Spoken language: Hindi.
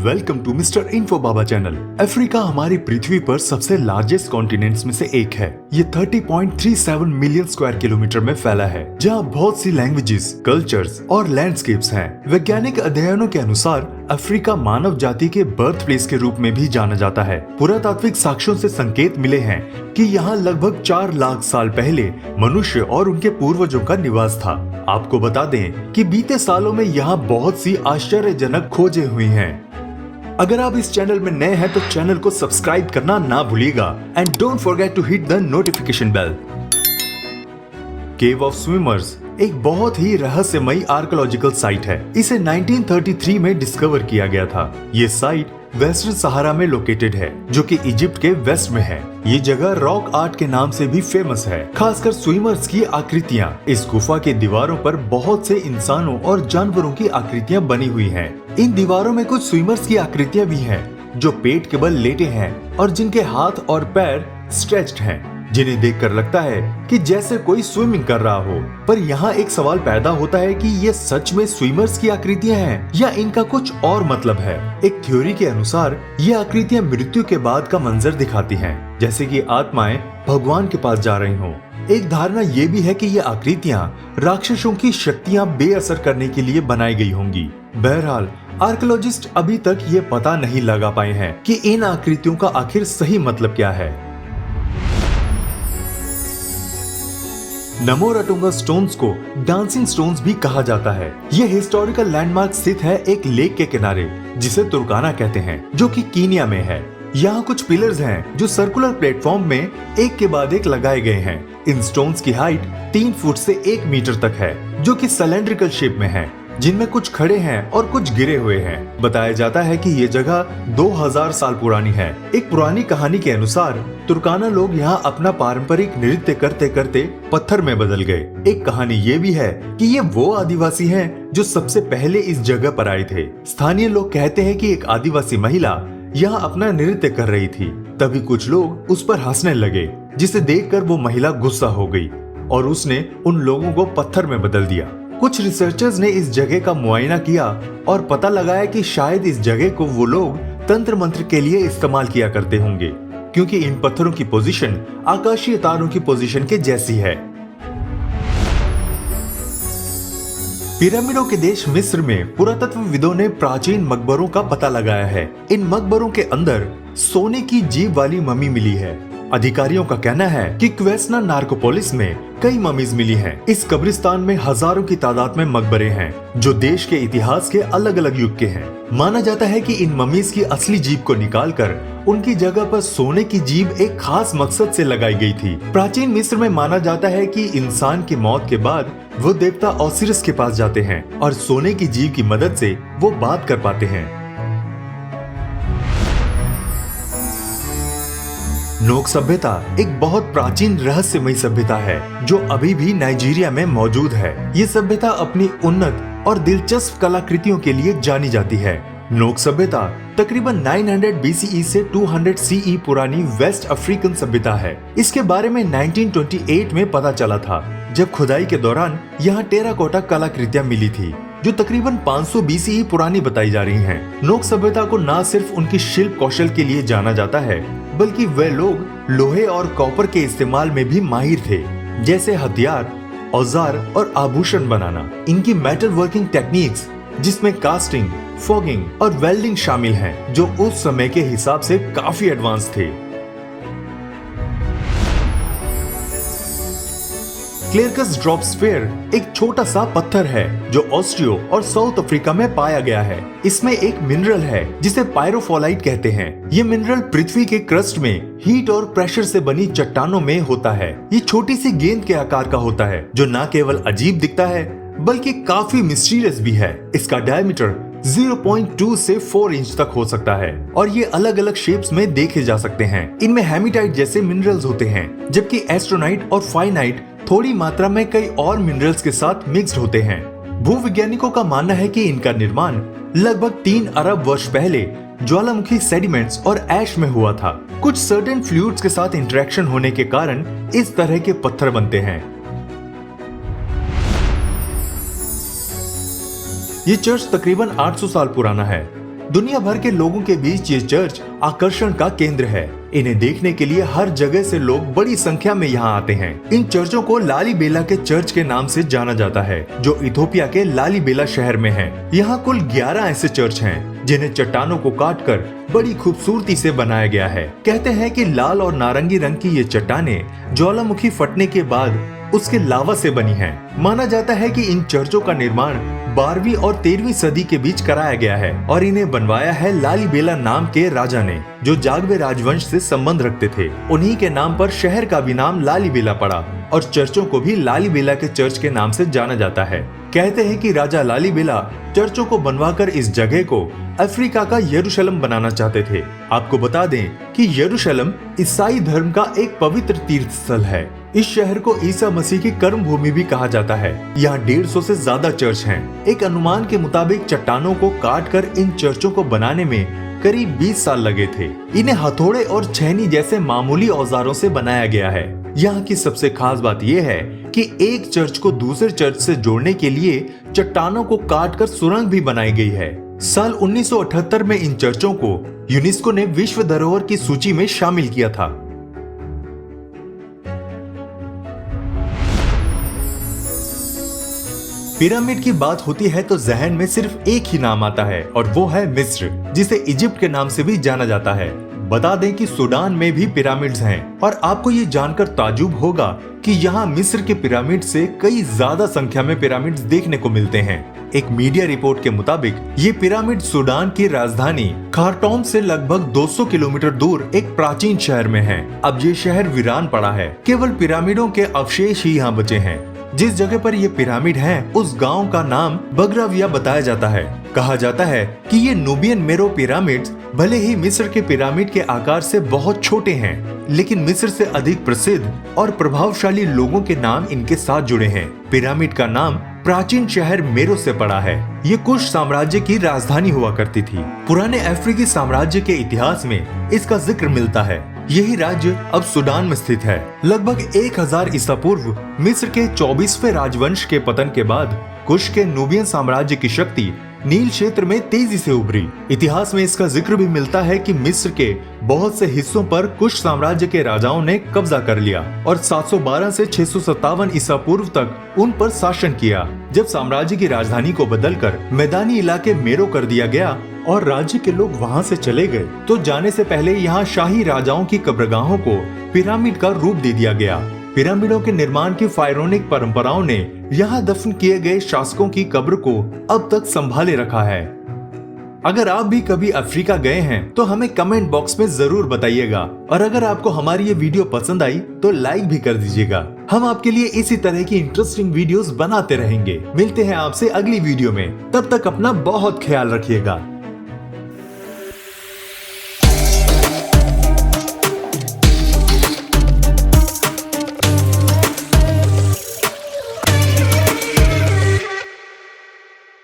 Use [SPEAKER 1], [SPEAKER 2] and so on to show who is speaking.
[SPEAKER 1] Welcome to mister info baba channel. Africa हमारी पृथ्वी पर सबसे लार्जेस्ट कॉन्टिनेंट्स में से एक है। ये 30.37 मिलियन स्क्वायर किलोमीटर में फैला है, जहाँ बहुत सी लैंग्वेजेस, कल्चर्स और लैंडस्केप्स हैं। वैज्ञानिक अध्ययनों के अनुसार अफ्रीका मानव जाति के बर्थ प्लेस के रूप में भी जाना जाता है। पुरातात्विक साक्ष्यों से संकेत मिले हैं कि यहाँ लगभग 4 लाख साल पहले मनुष्य और उनके पूर्वजों का निवास था। आपको बता दें कि बीते सालों में यहाँ बहुत सी आश्चर्यजनक खोजें हुई हैं। अगर आप इस चैनल में नए हैं तो चैनल को सब्सक्राइब करना ना भूलिएगा and don't forget to hit the notification bell. Cave of swimmers एक बहुत ही रहस्यमयी आर्कियोलॉजिकल साइट है। इसे 1933 में डिस्कवर किया गया था। ये साइट वेस्टर्न सहारा में लोकेटेड है, जो कि इजिप्ट के वेस्ट में है। ये जगह रॉक आर्ट के नाम से भी फेमस है, खासकर स्विमर्स की आकृतियाँ। इस गुफा के दीवारों पर बहुत से इंसानों और जानवरों की आकृतियाँ बनी हुई हैं। इन दीवारों में कुछ स्विमर्स की आकृतियाँ भी हैं, जो पेट के बल लेटे हैं और जिनके हाथ और पैर स्ट्रेच्ड हैं, जिन्हें देखकर लगता है कि जैसे कोई स्विमिंग कर रहा हो। पर यहाँ एक सवाल पैदा होता है कि ये सच में स्विमर्स की आकृतियाँ हैं या इनका कुछ और मतलब है। एक थ्योरी के अनुसार ये आकृतियाँ मृत्यु के बाद का मंजर दिखाती हैं, जैसे कि आत्माएं भगवान के पास जा रही हों। एक धारणा ये भी है कि ये आकृतियाँ राक्षसों की शक्तियाँ बेअसर करने के लिए बनाई गई होंगी। बहरहाल आर्कियोलॉजिस्ट अभी तक ये पता नहीं लगा पाए हैं कि इन आकृतियों का आखिर सही मतलब क्या है। नमो रटुंगा स्टोन्स को डांसिंग स्टोन्स भी कहा जाता है। ये हिस्टोरिकल लैंडमार्क स्थित है एक लेक के किनारे, जिसे तुर्काना कहते हैं, जो कि कीनिया में है। यहाँ कुछ पिलर्स हैं जो सर्कुलर प्लेटफॉर्म में एक के बाद एक लगाए गए हैं। इन स्टोन्स की हाइट 3 फुट से 1 मीटर तक है, जो कि सिलेंड्रिकल शेप में है, जिनमें कुछ खड़े हैं और कुछ गिरे हुए हैं। बताया जाता है कि ये जगह 2000 साल पुरानी है। एक पुरानी कहानी के अनुसार तुर्काना लोग यहाँ अपना पारंपरिक नृत्य करते करते पत्थर में बदल गए। एक कहानी ये भी है कि ये वो आदिवासी हैं जो सबसे पहले इस जगह पर आए थे। स्थानीय लोग कहते हैं कि एक आदिवासी महिला यहाँ अपना नृत्य कर रही थी। तभी कुछ लोग उस पर हंसने लगे, जिसे देखकर वो महिला गुस्सा हो गई और उसने उन लोगों को पत्थर में बदल दिया। कुछ रिसर्चर्स ने इस जगह का मुआयना किया और पता लगाया कि शायद इस जगह को वो लोग तंत्र मंत्र के लिए इस्तेमाल किया करते होंगे, क्योंकि इन पत्थरों की पोजीशन आकाशीय तारों की पोजीशन के जैसी है। पिरामिडों के देश मिस्र में पुरातत्वविदों ने प्राचीन मकबरों का पता लगाया है। इन मकबरों के अंदर सोने की जीभ वाली मम्मी मिली है। अधिकारियों का कहना है कि क्वेस्ना नार्कोपोलिस में कई ममीज मिली हैं। इस कब्रिस्तान में हजारों की तादाद में मकबरे हैं, जो देश के इतिहास के अलग अलग युग के हैं। माना जाता है कि इन ममीज की असली जीभ को निकालकर उनकी जगह पर सोने की जीभ एक खास मकसद से लगाई गई थी। प्राचीन मिस्र में माना जाता है कि इंसान की मौत के बाद वो देवता ओसिरिस के पास जाते हैं और सोने की जीभ की मदद से वो बात कर पाते हैं। नोक सभ्यता एक बहुत प्राचीन रहस्यमयी सभ्यता है, जो अभी भी नाइजीरिया में मौजूद है। ये सभ्यता अपनी उन्नत और दिलचस्प कलाकृतियों के लिए जानी जाती है। नोक सभ्यता तकरीबन 900 BCE से 200 CE पुरानी वेस्ट अफ्रीकन सभ्यता है। इसके बारे में 1928 में पता चला था, जब खुदाई के दौरान यहाँ टेराकोटा कलाकृतियाँ मिली थी, जो तकरीबन 500 BCE पुरानी बताई जा रही हैं। नोक सभ्यता को न सिर्फ उनकी शिल्प कौशल के लिए जाना जाता है, बल्कि वे लोग लोहे और कॉपर के इस्तेमाल में भी माहिर थे, जैसे हथियार, औजार और आभूषण बनाना। इनकी मेटल वर्किंग टेक्निक्स, जिसमें कास्टिंग, फॉगिंग और वेल्डिंग शामिल हैं, जो उस समय के हिसाब से काफी एडवांस थे। क्लेरकस ड्रॉप स्फीयर एक छोटा सा पत्थर है जो ऑस्ट्रियो और साउथ अफ्रीका में पाया गया है। इसमें एक मिनरल है जिसे पायरोफोलाइट कहते हैं। ये मिनरल पृथ्वी के क्रस्ट में हीट और प्रेशर से बनी चट्टानों में होता है। ये छोटी सी गेंद के आकार का होता है, जो न केवल अजीब दिखता है बल्कि काफी मिस्टीरियस भी है। इसका डायमीटर 0.2 से 4 इंच तक हो सकता है और ये अलग अलग शेप्स में देखे जा सकते हैं। इनमें हेमिटाइट जैसे मिनरल्स होते हैं, जबकि एस्ट्रोनाइट और फाइनाइट थोड़ी मात्रा में कई और मिनरल्स के साथ मिक्स्ड होते हैं। भूविज्ञानिकों का मानना है कि इनका निर्माण लगभग 3 अरब वर्ष पहले ज्वालामुखी सेडिमेंट्स और ऐश में हुआ था। कुछ सर्टेन फ्लूइड्स के साथ इंटरेक्शन होने के कारण इस तरह के पत्थर बनते हैं। ये चर्च तकरीबन 800 साल पुराना है। दुनिया भर के लोगों के बीच ये चर्च आकर्षण का केंद्र है। इन्हें देखने के लिए हर जगह से लोग बड़ी संख्या में यहाँ आते हैं। इन चर्चों को लालीबेला के चर्च के नाम से जाना जाता है, जो इथोपिया के लालीबेला शहर में है। यहाँ कुल 11 ऐसे चर्च हैं, जिन्हें चट्टानों को काटकर बड़ी खूबसूरती से बनाया गया है। कहते हैं कि लाल और नारंगी रंग की ये चट्टानें ज्वालामुखी फटने के बाद उसके लावा से बनी हैं। माना जाता है कि इन चर्चों का निर्माण 12वीं और 13वीं सदी के बीच कराया गया है और इन्हें बनवाया है लालीबेला नाम के राजा ने, जो जागवे राजवंश से संबंध रखते थे। उन्हीं के नाम पर शहर का भी नाम लालीबेला पड़ा और चर्चों को भी लालीबेला के चर्च के नाम से जाना जाता है। कहते हैं कि राजा लालीबेला चर्चों को बनवाकर इस जगह को अफ्रीका का यरूशलेम बनाना चाहते थे। आपको बता दें कि यरूशलेम ईसाई धर्म का एक पवित्र तीर्थ स्थल है। इस शहर को ईसा मसीह की कर्म भूमि भी कहा जाता है। यहाँ 150 से ज्यादा चर्च हैं। एक अनुमान के मुताबिक चट्टानों को काटकर इन चर्चों को बनाने में करीब 20 साल लगे थे। इन्हें हथौड़े और छेनी जैसे मामूली औजारों से बनाया गया है। यहाँ की सबसे खास बात यह है कि एक चर्च को दूसरे चर्च से जोड़ने के लिए चट्टानों को काटकर सुरंग भी बनाई गई है। साल 1978 में इन चर्चों को यूनेस्को ने विश्व धरोहर की सूची में शामिल किया था। पिरामिड की बात होती है तो जहन में सिर्फ एक ही नाम आता है और वो है मिस्र, जिसे इजिप्ट के नाम से भी जाना जाता है। बता दें कि सूडान में भी पिरामिड्स हैं और आपको ये जानकर ताजुब होगा कि यहाँ मिस्र के पिरामिड से कई ज्यादा संख्या में पिरामिड्स देखने को मिलते हैं। एक मीडिया रिपोर्ट के मुताबिक ये पिरामिड सूडान की राजधानी खार्टूम से लगभग 200 किलोमीटर दूर एक प्राचीन शहर में है। अब ये शहर वीरान पड़ा है, केवल पिरामिडों के अवशेष ही यहाँ बचे हैं। जिस जगह पर ये पिरामिड हैं, उस गांव का नाम बगराविया बताया जाता है। कहा जाता है कि ये नूबियन मेरो पिरामिड्स भले ही मिस्र के पिरामिड के आकार से बहुत छोटे हैं, लेकिन मिस्र से अधिक प्रसिद्ध और प्रभावशाली लोगों के नाम इनके साथ जुड़े हैं। पिरामिड का नाम प्राचीन शहर मेरो से पड़ा है। ये कुश साम्राज्य की राजधानी हुआ करती थी। पुराने अफ्रीकी साम्राज्य के इतिहास में इसका जिक्र मिलता है। यही राज्य अब सूडान में स्थित है। लगभग 1000 ईसा पूर्व मिस्र के 24वें राजवंश के पतन के बाद कुश के नूबियन साम्राज्य की शक्ति नील क्षेत्र में तेजी से उभरी। इतिहास में इसका जिक्र भी मिलता है कि मिस्र के बहुत से हिस्सों पर कुश साम्राज्य के राजाओं ने कब्जा कर लिया और 712 से 657 ईसा पूर्व तक उन पर शासन किया। जब साम्राज्य की राजधानी को बदलकर मैदानी इलाके मेरो कर दिया गया और राज्य के लोग वहां से चले गए, तो जाने से पहले यहाँ शाही राजाओं की कब्रगाहों को पिरामिड का रूप दे दिया गया। पिरामिडों के निर्माण की फायरोनिक परंपराओं ने यहाँ दफन किए गए शासकों की कब्र को अब तक संभाले रखा है। अगर आप भी कभी अफ्रीका गए हैं तो हमें कमेंट बॉक्स में जरूर बताइएगा और अगर आपको हमारी ये वीडियो पसंद आई तो लाइक भी कर दीजिएगा। हम आपके लिए इसी तरह की इंटरेस्टिंग वीडियोस बनाते रहेंगे। मिलते हैं आपसे अगली वीडियो में, तब तक अपना बहुत ख्याल रखिएगा।